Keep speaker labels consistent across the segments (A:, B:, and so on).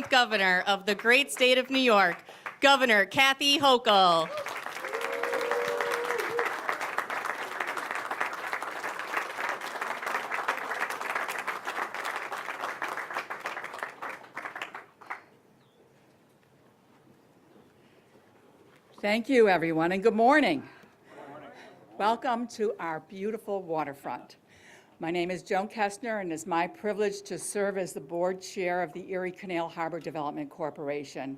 A: Governor of the great state of New York, Governor Kathy Hochul.
B: Thank you, everyone, and good morning. Welcome to our beautiful waterfront. My name is Joan Kestner, and it's my privilege to serve as the board chair of the Erie Canal Harbor Development Corporation.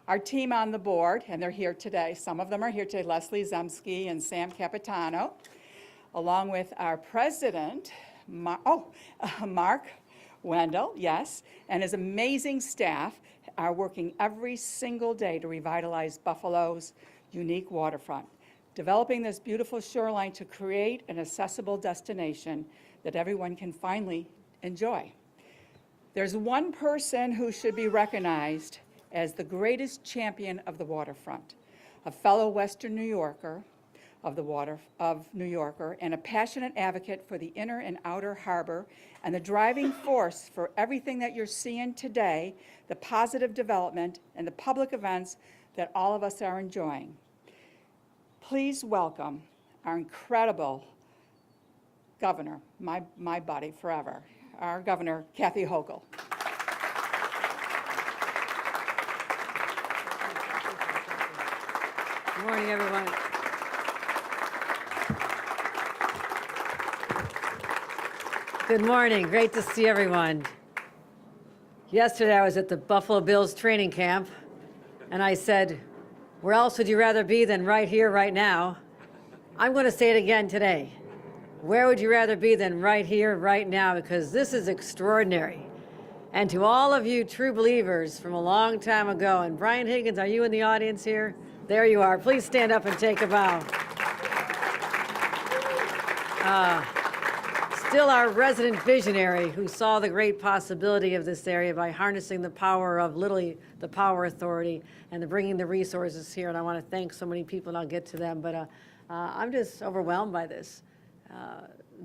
B: Our team on the board, and they're here today, some of them are here today, Leslie Zemsky and Sam Capitano, along with our president, Mark Wendell, yes, and his amazing staff are working every single day to revitalize Buffalo's unique waterfront, developing this beautiful shoreline to create an accessible destination that everyone can finally enjoy. There's one person who should be recognized as the greatest champion of the waterfront, a fellow Western New Yorker and a passionate advocate for the inner and outer harbor and the driving force for everything that you're seeing today, the positive development and the public events that all of us are enjoying. Please welcome our incredible governor, my buddy forever, our Governor Kathy Hochul.
C: Good morning, everyone. Good morning. Great to see everyone. Yesterday, I was at the Buffalo Bills training camp, and I said, where else would you rather be than right here, right now? I'm going to say it again today. Where would you rather be than right here, right now? Because this is extraordinary. And to all of you true believers from a long time ago, and Brian Higgins, are you in the audience here? There you are. Please stand up and take a bow. Still our resident visionary who saw the great possibility of this area by harnessing the power of literally the Power Authority and bringing the resources here. And I want to thank so many people, and I'll get to them. But I'm just overwhelmed by this.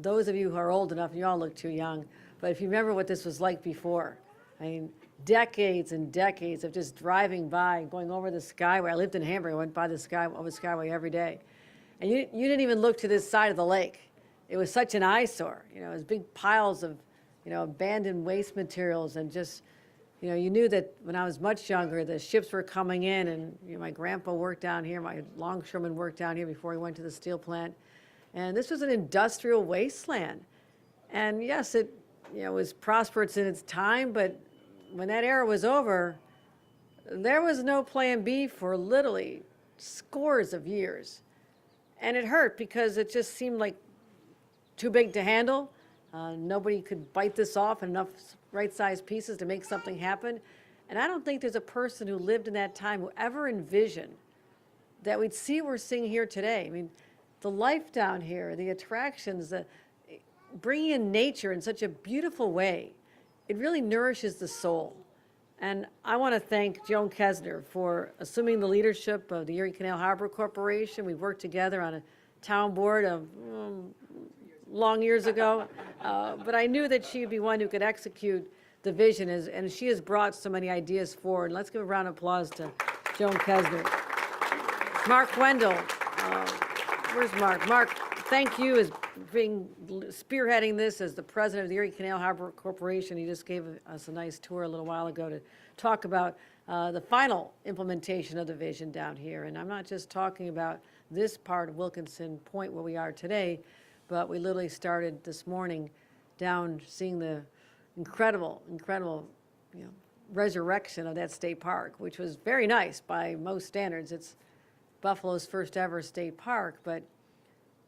C: Those of you who are old enough, you all look too young, but if you remember what this was like before, I mean, decades and decades of just driving by, going over the Skyway. I lived in Hamburg. I went by the Skyway every day. And you didn't even look to this side of the lake. It was such an eyesore. You know, it was big piles of, abandoned waste materials, and just, you knew that when I was much younger, the ships were coming in, and my grandpa worked down here, my longshoreman worked down here before he went to the steel plant. And this was an industrial wasteland. And yes, it was prosperous in its time, but when that era was over, there was no plan B for literally scores of years. And it hurt because it just seemed like too big to handle. Nobody could bite this off in enough right-sized pieces to make something happen. And I don't think there's a person who lived in that time who ever envisioned that we'd see what we're seeing here today. I mean, the life down here, the attractions, bringing in nature in such a beautiful way, it really nourishes the soul. And I want to thank Joan Kestner for assuming the leadership of the Erie Canal Harbor Corporation. We worked together on a town board of long years ago, but I knew that she'd be one who could execute the vision, and she has brought so many ideas forward. Let's give a round of applause to Joan Kestner. Mark Wendell, where's Mark? Mark, thank you as spearheading this as the president of the Erie Canal Harbor Corporation. He just gave us a nice tour a little while ago to talk about the final implementation of the vision down here. And I'm not just talking about this part of Wilkinson Point where we are today, but we literally started this morning down seeing the incredible resurrection of that state park, which was very nice by most standards. It's Buffalo's first ever state park, but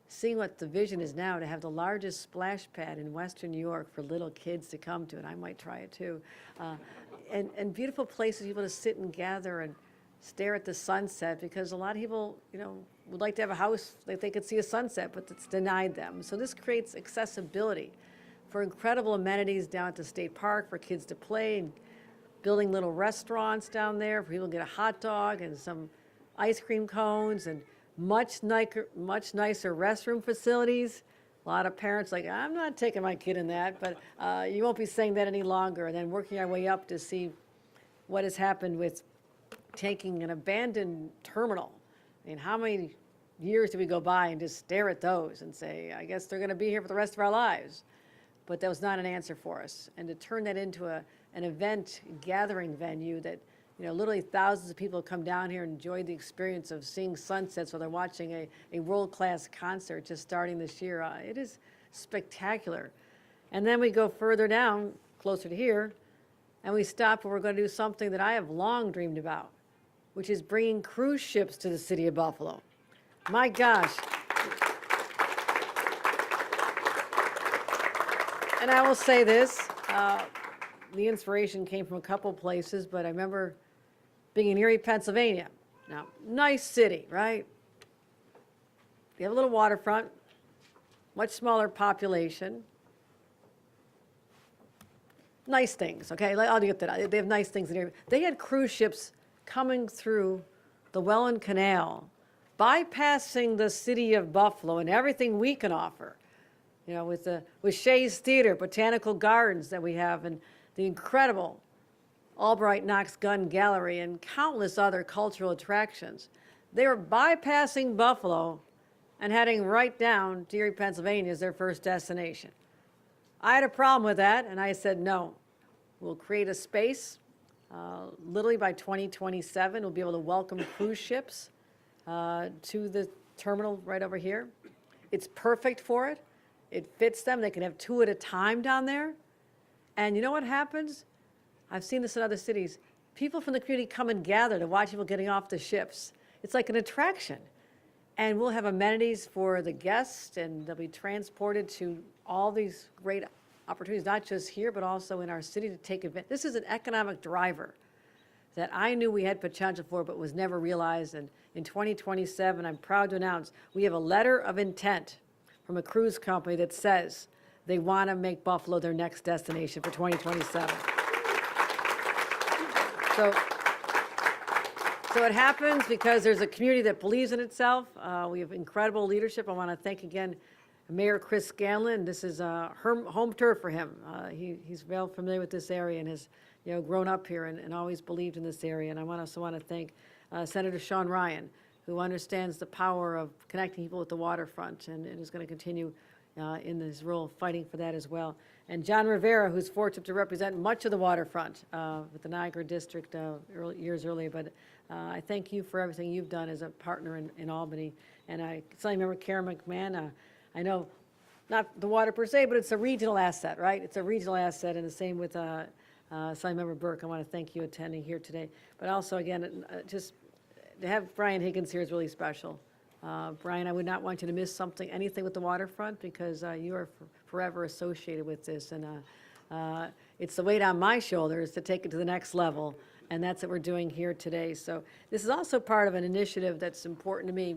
C: seeing what the vision is now to have the largest splash pad in Western New York for little kids to come to, and I might try it too, and beautiful places people to sit and gather and stare at the sunset, because a lot of people, would like to have a house that they could see a sunset, but it's denied them. So this creates accessibility for incredible amenities down at the state park for kids to play, and building little restaurants down there for people to get a hot dog and some ice cream cones, and much nicer restroom facilities. A lot of parents like, I'm not taking my kid in that, but you won't be saying that any longer. And then working our way up to see what has happened with taking an abandoned terminal. I mean, how many years do we go by and just stare at those and say, I guess they're going to be here for the rest of our lives? But that was not an answer for us. And to turn that into an event gathering venue that, literally thousands of people come down here and enjoy the experience of seeing sunsets while they're watching a world-class concert just starting this year. It is spectacular. And then we go further down, closer to here, and we stop and we're going to do something that I have long dreamed about, which is bringing cruise ships to the city of Buffalo. My gosh. And I will say this, the inspiration came from a couple places, but I remember being in Erie, Pennsylvania. Now, nice city, right? They have a little waterfront, much smaller population. Nice things, okay? I'll get that. They have nice things in here. They had cruise ships coming through the Welland Canal, bypassing the city of Buffalo and everything we can offer. With Shea's Theater, Botanical Gardens that we have, and the incredible Albright Knox Gun Gallery, and countless other cultural attractions. They were bypassing Buffalo and heading right down to Erie, Pennsylvania as their first destination. I had a problem with that, and I said, no, we'll create a space. Literally by 2027, we'll be able to welcome cruise ships to the terminal right over here. It's perfect for it. It fits them. They can have 2 at a time down there. And you know what happens? I've seen this in other cities. People from the community come and gather to watch people getting off the ships. It's like an attraction. And we'll have amenities for the guests, and they'll be transported to all these great opportunities, not just here, but also in our city to take advantage. This is an economic driver that I knew we had potential for, but was never realized. And in 2027, I'm proud to announce we have a letter of intent from a cruise company that says they want to make Buffalo their next destination for 2027. So it happens because there's a community that believes in itself. We have incredible leadership. I want to thank again Mayor Chris Scanlon. This is home turf for him. He's well familiar with this area and has grown up here and always believed in this area. And I also want to thank Senator Sean Ryan, who understands the power of connecting people with the waterfront and is going to continue in his role fighting for that as well. And John Rivera, who's fortunate to represent much of the waterfront with the Niagara District years earlier. But I thank you for everything you've done as a partner in Albany. And I certainly remember Karen McMahon. I know not the water per se, but it's a regional asset, right? It's a regional asset, and the same with Member Burke. I want to thank you attending here today. But also, again, just to have Brian Higgins here is really special. Brian, I would not want you to miss anything with the waterfront, because you are forever associated with this. And it's the weight on my shoulders to take it to the next level, and that's what we're doing here today. So this is also part of an initiative that's important to me.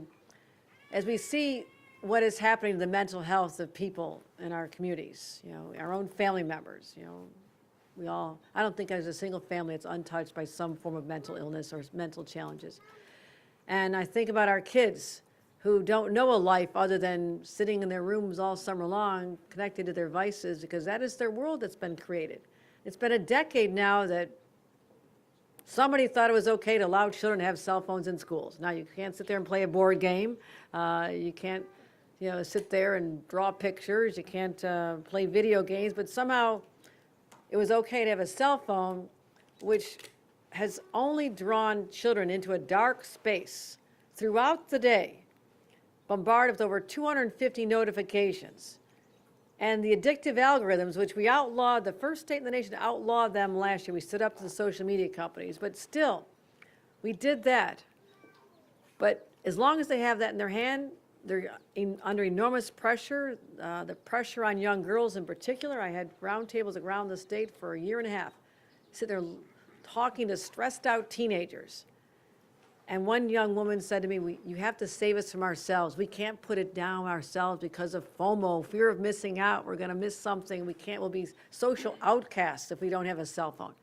C: As we see what is happening to the mental health of people in our communities, our own family members, I don't think there's a single family that's untouched by some form of mental illness or mental challenges. And I think about our kids who don't know a life other than sitting in their rooms all summer long, connected to their vices, because that is their world that's been created. It's been a decade now that somebody thought it was okay to allow children to have cell phones in schools. Now, you can't sit there and play a board game. You can't sit there and draw pictures. You can't play video games. But somehow it was okay to have a cell phone, which has only drawn children into a dark space throughout the day, bombarded with over 250 notifications. And the addictive algorithms, which we outlawed, the first state in the nation to outlaw them last year. We stood up to the social media companies, but still, we did that. But as long as they have that in their hand, they're under enormous pressure, the pressure on young girls in particular. I had roundtables around the state for a year and a half, sit there talking to stressed out teenagers. And one young woman said to me, you have to save us from ourselves. We can't put it down ourselves because of FOMO, fear of missing out. We're going to miss something. We'll be social outcasts if we don't have a cell phone.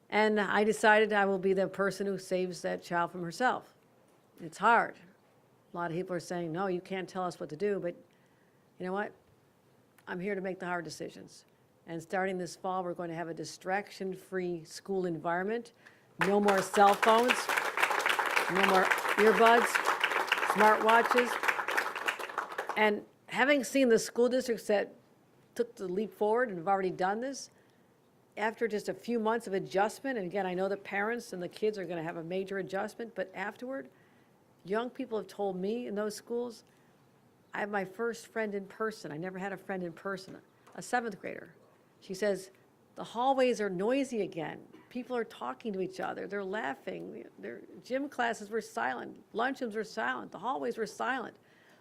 C: And I decided I will be the person who saves that child from herself. It's hard. A lot of people are saying, no, you can't tell us what to do. But you know what? I'm here to make the hard decisions. And starting this fall, we're going to have a distraction-free school environment. No more cell phones, no more earbuds, smartwatches. And having seen the school districts that took the leap forward and have already done this, after just a few months of adjustment, and again, I know the parents and the kids are going to have a major adjustment, but afterward, young people have told me in those schools, I have my first friend in person. I never had a friend in person, a 7th grader. She says, the hallways are noisy again. People are talking to each other. They're laughing. Their gym classes were silent. Lunchrooms were silent. The hallways were silent.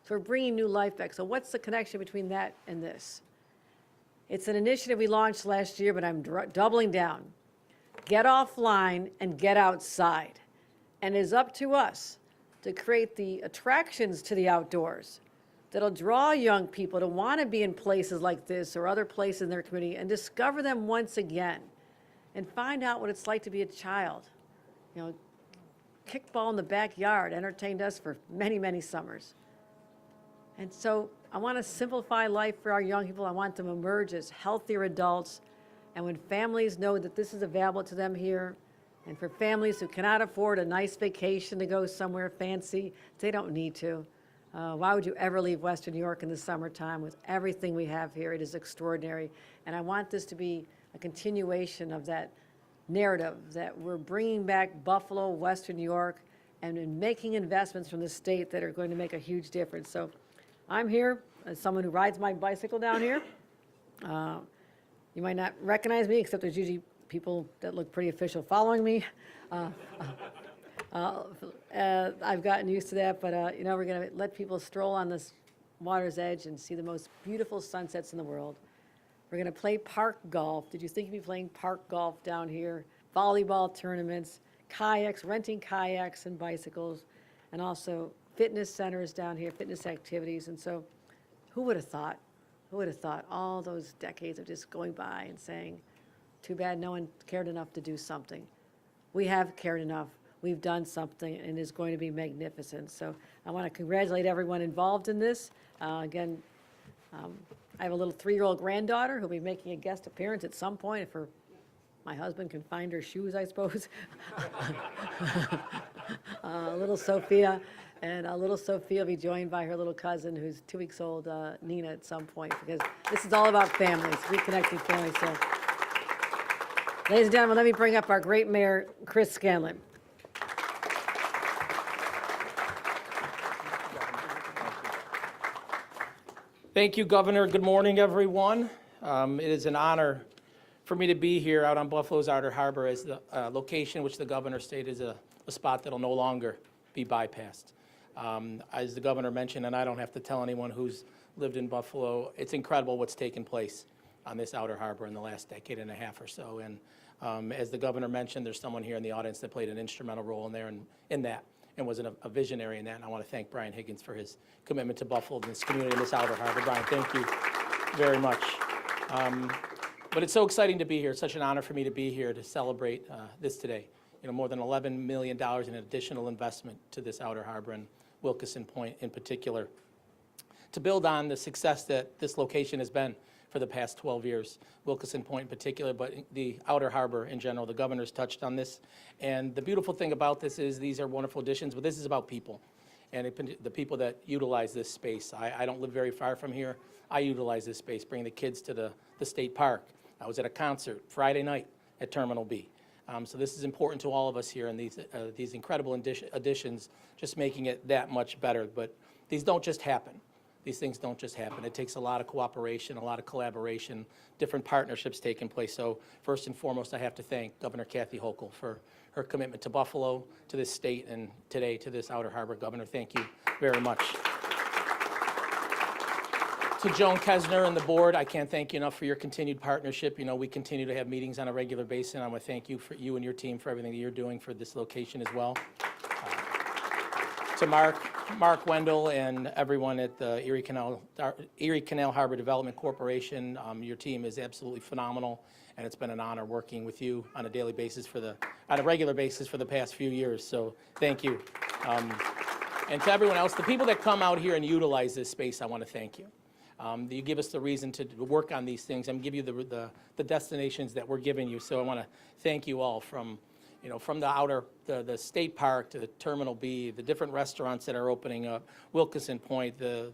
C: So we're bringing new life back. So what's the connection between that and this? It's an initiative we launched last year, but I'm doubling down. Get offline and get outside. And it is up to us to create the attractions to the outdoors that'll draw young people to want to be in places like this or other places in their community and discover them once again and find out what it's like to be a child. You know, kickball in the backyard entertained us for many, many summers. And so I want to simplify life for our young people. I want them to emerge as healthier adults. And when families know that this is available to them here, and for families who cannot afford a nice vacation to go somewhere fancy, they don't need to. Why would you ever leave Western New York in the summertime with everything we have here? It is extraordinary. And I want this to be a continuation of that narrative that we're bringing back Buffalo, Western New York, and in making investments from the state that are going to make a huge difference. So I'm here as someone who rides my bicycle down here. You might not recognize me, except there's usually people that look pretty official following me. I've gotten used to that, but you know, we're going to let people stroll on this water's edge and see the most beautiful sunsets in the world. We're going to play park golf. Did you think you'd be playing park golf down here? Volleyball tournaments, kayaks, renting kayaks and bicycles, and also fitness centers down here, fitness activities. And so who would have thought? Who would have thought all those decades of just going by and saying, too bad no one cared enough to do something. We have cared enough. We've done something, and it's going to be magnificent. So I want to congratulate everyone involved in this. Again, I have a little 3-year-old granddaughter who'll be making a guest appearance at some point if my husband can find her shoes, I suppose. Little Sophia. And little Sophia will be joined by her little cousin, who's 2 weeks old, Nina, at some point, because this is all about families, reconnecting families. So, ladies and gentlemen, let me bring up our great mayor, Chris Scanlon.
D: Thank you, Governor. Good morning, everyone. It is an honor for me to be here out on Buffalo's Outer Harbor as the location which the governor stated is a spot that will no longer be bypassed. As the governor mentioned, and I don't have to tell anyone who's lived in Buffalo, it's incredible what's taken place on this outer harbor in the last decade and a half or so. And as the governor mentioned, there's someone here in the audience that played an instrumental role in there in that and was a visionary in that. And I want to thank Brian Higgins for his commitment to Buffalo and this community in this outer harbor. Brian, thank you very much. But it's so exciting to be here. It's such an honor for me to be here to celebrate this today. You know, more than $11 million in additional investment to this outer harbor and Wilkeson Point in particular, to build on the success that this location has been for the past 12 years, Wilkeson Point in particular, but the outer harbor in general. The governor's touched on this. And the beautiful thing about this is these are wonderful additions, but this is about people and the people that utilize this space. I don't live very far from here. I utilize this space, bring the kids to the state park. I was at a concert Friday night at Terminal B. So this is important to all of us here, and these incredible additions just making it that much better. But these don't just happen. These things don't just happen. It takes a lot of cooperation, a lot of collaboration, different partnerships taking place. So first and foremost, I have to thank Governor Kathy Hochul for her commitment to Buffalo, to this state, and today to this outer harbor. Governor, thank you very much. To Joan Kesner and the board, I can't thank you enough for your continued partnership. You know, we continue to have meetings on a regular basis, and I want to thank you and your team for everything that you're doing for this location as well. To Mark Wendell and everyone at the Erie Canal Harbor Development Corporation, your team is absolutely phenomenal, and it's been an honor working with you on a daily basis on a regular basis for the past few years. So thank you. And to everyone else, the people that come out here and utilize this space, I want to thank you. You give us the reason to work on these things and give you the destinations that we're giving you. So I want to thank you all from the state park to the Terminal B, the different restaurants that are opening up, Wilkinson Point, the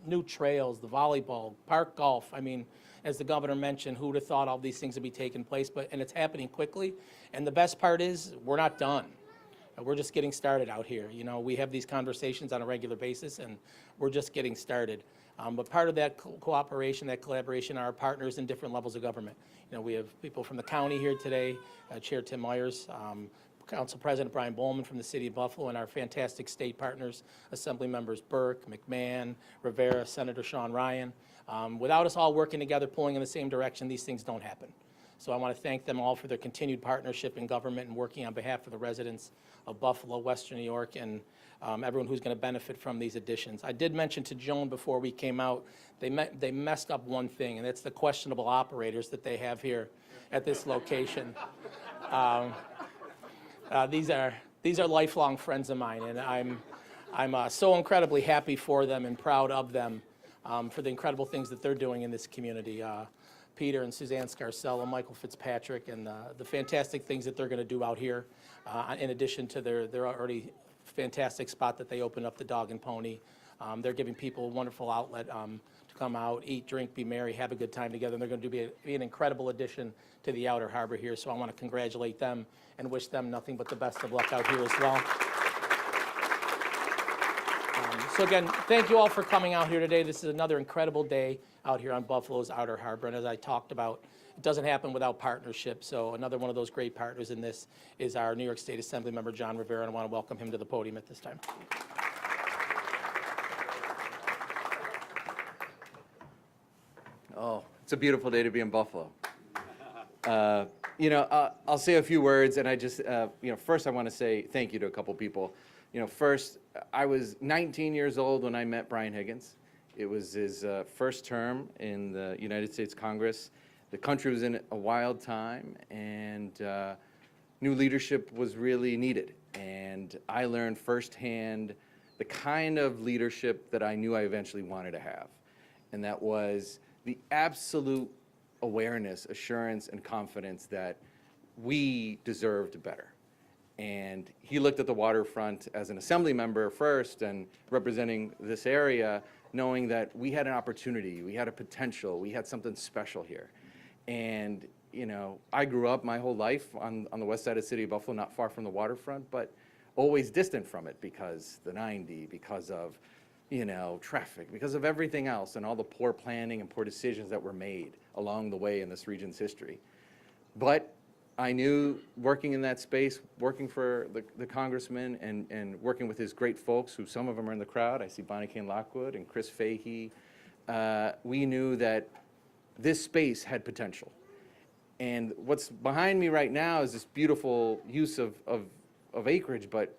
D: new trails, the volleyball, park golf. I mean, as the governor mentioned, who would have thought all these things would be taking place, and it's happening quickly. And the best part is we're not done. We're just getting started out here. You know, we have these conversations on a regular basis, and we're just getting started. But part of that cooperation, that collaboration, are our partners in different levels of government. You know, we have people from the county here today, Chair Tim Myers, Council President Brian Bowman from the City of Buffalo, and our fantastic state partners, Assembly Members Burke, McMahon, Rivera, Senator Sean Ryan. Without us all working together, pulling in the same direction, these things don't happen. So I want to thank them all for their continued partnership in government and working on behalf of the residents of Buffalo, Western New York, and everyone who's going to benefit from these additions. I did mention to Joan before we came out, they messed up one thing, and that's the questionable operators that they have here at this location. These are lifelong friends of mine, and I'm so incredibly happy for them and proud of them for the incredible things that they're doing in this community. Peter and Suzanne Scarcella, Michael Fitzpatrick, and the fantastic things that they're going to do out here, in addition to their already fantastic spot that they opened up, the Dog and Pony. They're giving people a wonderful outlet to come out, eat, drink, be merry, have a good time together. And they're going to be an incredible addition to the Outer Harbor here. So I want to congratulate them and wish them nothing but the best of luck out here as well. So again, thank you all for coming out here today. This is another incredible day out here on Buffalo's Outer Harbor. And as I talked about, it doesn't happen without partnership. So another one of those great partners in this is our New York State Assembly member, John Rivera, and I want to welcome him to the podium at this time.
E: Oh, it's a beautiful day to be in Buffalo. I'll say a few words, and I just, first I want to say thank you to a couple people. First, I was 19 years old when I met Brian Higgins. It was his first term in the United States Congress. The country was in a wild time, and new leadership was really needed. And I learned firsthand the kind of leadership that I knew I eventually wanted to have. And that was the absolute awareness, assurance, and confidence that we deserved better. And he looked at the waterfront as an assembly member first and representing this area, knowing that we had an opportunity, we had a potential, we had something special here. And, I grew up my whole life on the west side of the city of Buffalo, not far from the waterfront, but always distant from it because the 90, because of, traffic, because of everything else and all the poor planning and poor decisions that were made along the way in this region's history. But I knew working in that space, working for the congressman and working with his great folks, who some of them are in the crowd. I see Bonnie Kane Lockwood and Chris Fahey. We knew that this space had potential. And what's behind me right now is this beautiful use of acreage, but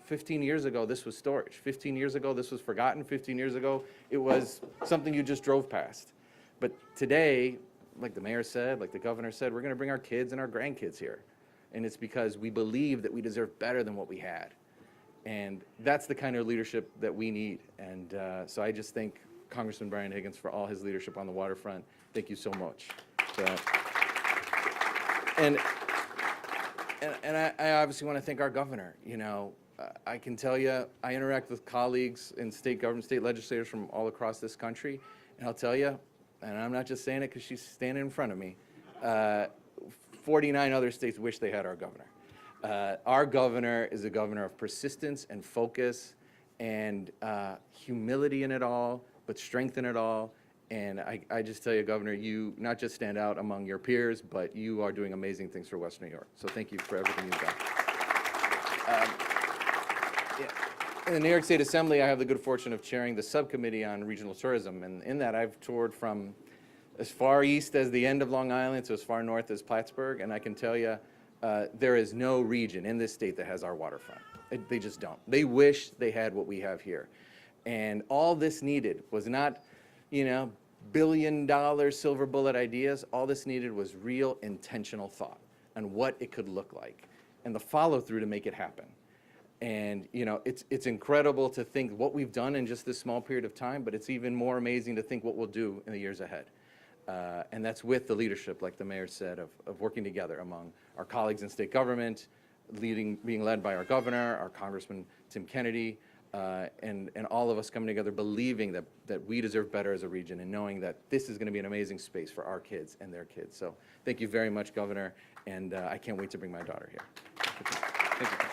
E: 15 years ago, this was storage. 15 years ago, this was forgotten. 15 years ago, it was something you just drove past. But today, like the mayor said, like the governor said, we're going to bring our kids and our grandkids here. And it's because we believe that we deserve better than what we had. And that's the kind of leadership that we need. And so I just thank Congressman Brian Higgins for all his leadership on the waterfront. Thank you so much for that. And I obviously want to thank our governor. I can tell you, I interact with colleagues in state government, state legislators from all across this country, and I'll tell you, and I'm not just saying it because she's standing in front of me, 49 other states wish they had our governor. Our governor is a governor of persistence and focus and humility in it all, but strength in it all. And I just tell you, Governor, you not just stand out among your peers, but you are doing amazing things for Western New York. So thank you for everything you've done. In the New York State Assembly, I have the good fortune of chairing the subcommittee on regional tourism. And in that, I've toured from as far east as the end of Long Island to as far north as Plattsburgh. And I can tell you, there is no region in this state that has our waterfront. They just don't. They wish they had what we have here. And all this needed was not, billion-dollar silver bullet ideas. All this needed was real intentional thought on what it could look like and the follow-through to make it happen. And, you know, it's incredible to think what we've done in just this small period of time, but it's even more amazing to think what we'll do in the years ahead. And that's with the leadership, like the mayor said, of working together among our colleagues in state government, being led by our governor, our Congressman Tim Kennedy, and all of us coming together believing that we deserve better as a region and knowing that this is going to be an amazing space for our kids and their kids. So thank you very much, Governor, and I can't wait to bring my daughter here. Thank you.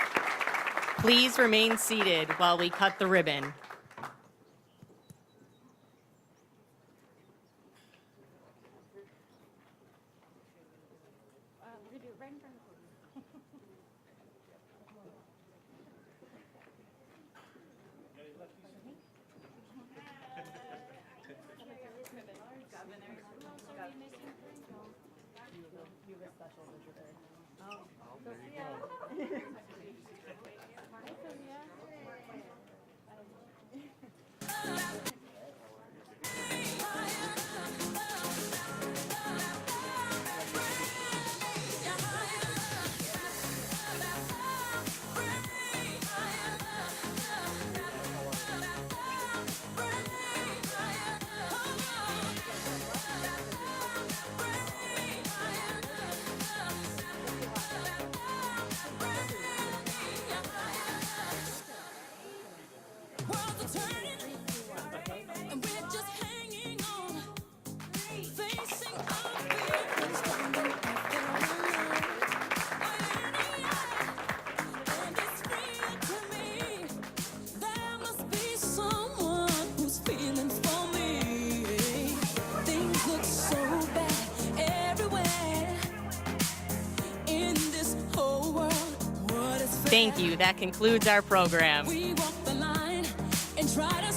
A: Please remain seated while we cut the ribbon.
F: World's a turning, and we're just hanging on, facing our fear and standing after and it's real to me. There must be someone who's feeling for me. Things look so bad everywhere in this whole world. What is fair?
A: Thank you. That concludes our program.
F: We walk the line and try to